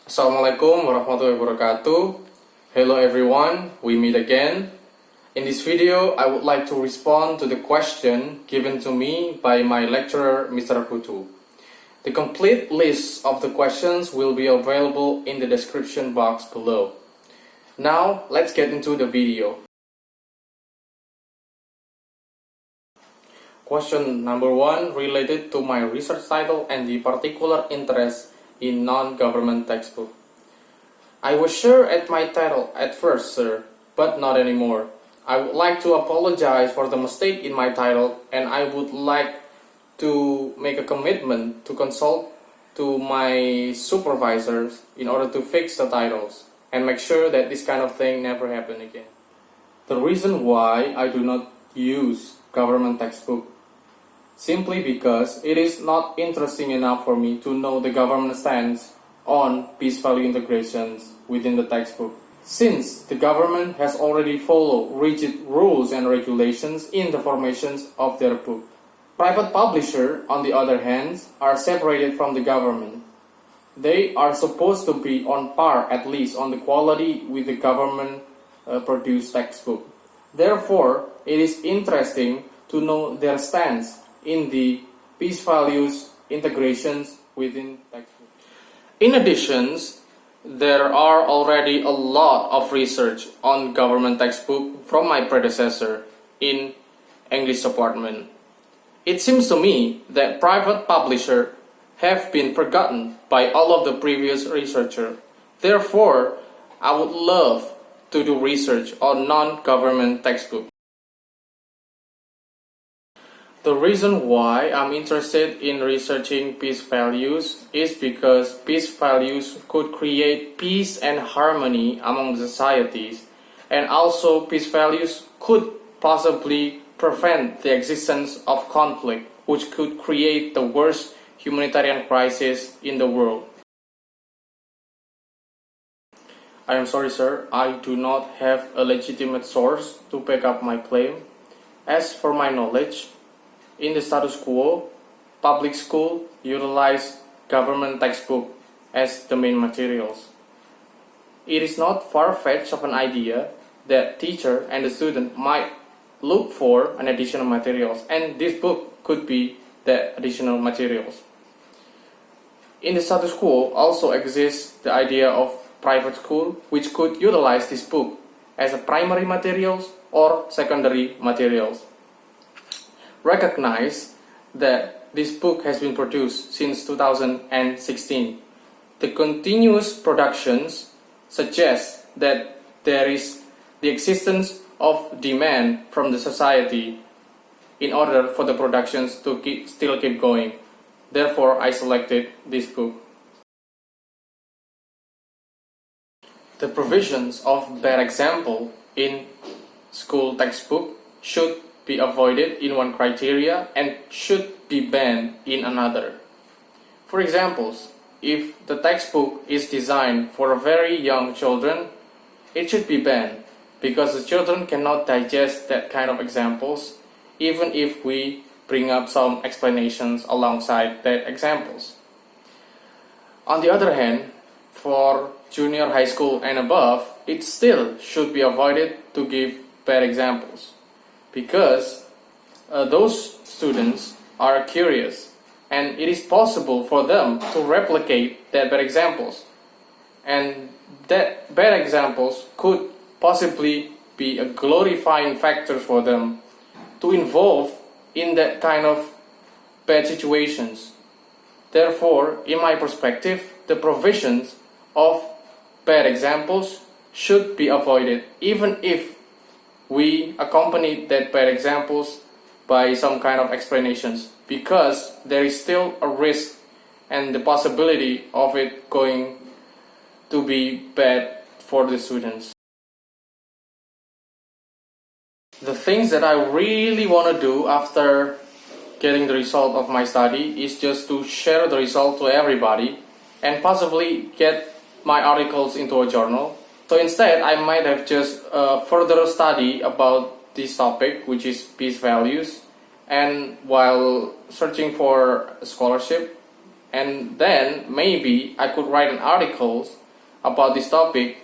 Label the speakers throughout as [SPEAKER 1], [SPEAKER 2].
[SPEAKER 1] Assalamualaikum warahmatullahi wabarakatuh. Hello everyone, we meet again. In this video, I would like to respond to the question given to me by my lecturer, Mr. Putu. The complete list of the questions will be available in the description box below. Now, let's get into the video. Question number 1 related to my research title and the particular interest in non-government textbook. I was sure at my title at first, sir, but not anymore. I would like to apologize for the mistake in my title, and I would like to make a commitment to consult to my supervisors in order to fix the titles and make sure that this kind of thing never happen again. The reason why I do not use government textbook simply because it is not interesting enough for me to know the government stance on peace value integrations within the textbook, since the government has already followed rigid rules and regulations in the formations of their book. Private publishers, on the other hand, are separated from the government. They are supposed to be on par, at least on the quality, with the government produced textbook. Therefore, it is interesting to know their stance in the peace values integrations within textbook. In addition, there are already a lot of research on government textbook from my predecessor in English department. It seems to me that private publishers have been forgotten by all of the previous researchers. Therefore, I would love to do research on non-government textbook. The reason why I'm interested in researching peace values is because peace values could create peace and harmony among societies, and also peace values could possibly prevent the existence of conflict, which could create the worst humanitarian crisis in the world. I am sorry, sir, I do not have a legitimate source to back up my claim. As for my knowledge, in the status quo, public school utilize government textbook as the main materials. It is not far-fetched of an idea that teacher and the student might look for an additional materials, and this book could be the additional materials. In the status quo also exists the idea of private school, which could utilize this book as a primary materials or secondary materials. Recognize that this book has been produced since 2016. The continuous productions suggest that there is the existence of demand from the society in order for the productions to still keep going. Therefore, I selected this book. The provisions of bad example in school textbook should be avoided in one criteria and should be banned in another. For examples, if the textbook is designed for very young children, it should be banned because the children cannot digest that kind of examples, even if we bring up some explanations alongside that examples. On the other hand, for junior high school and above, it still should be avoided to give bad examples, because those students are curious and it is possible for them to replicate their bad examples, and that bad examples could possibly be a glorifying factor for them to involve in that kind of bad situations. Therefore, in my perspective, the provisions of bad examples should be avoided, even if we accompany that bad examples by some kind of explanations, because there is still a risk and the possibility of it going to be bad for the students. The things that I really want to do after getting the result of my study is just to share the result to everybody and possibly get my articles into a journal. So instead, I might have just further study about this topic, which is peace values, and while searching for a scholarship and then maybe I could write an article about this topic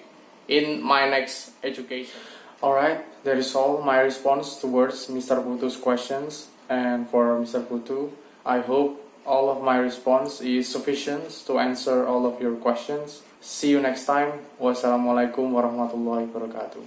[SPEAKER 1] in my next education. Alright, that is all my response towards Mr. Putu's questions. And for Mr. Putu, I hope all of my response is sufficient to answer all of your questions. See you next time. Wassalamualaikum warahmatullahi wabarakatuh.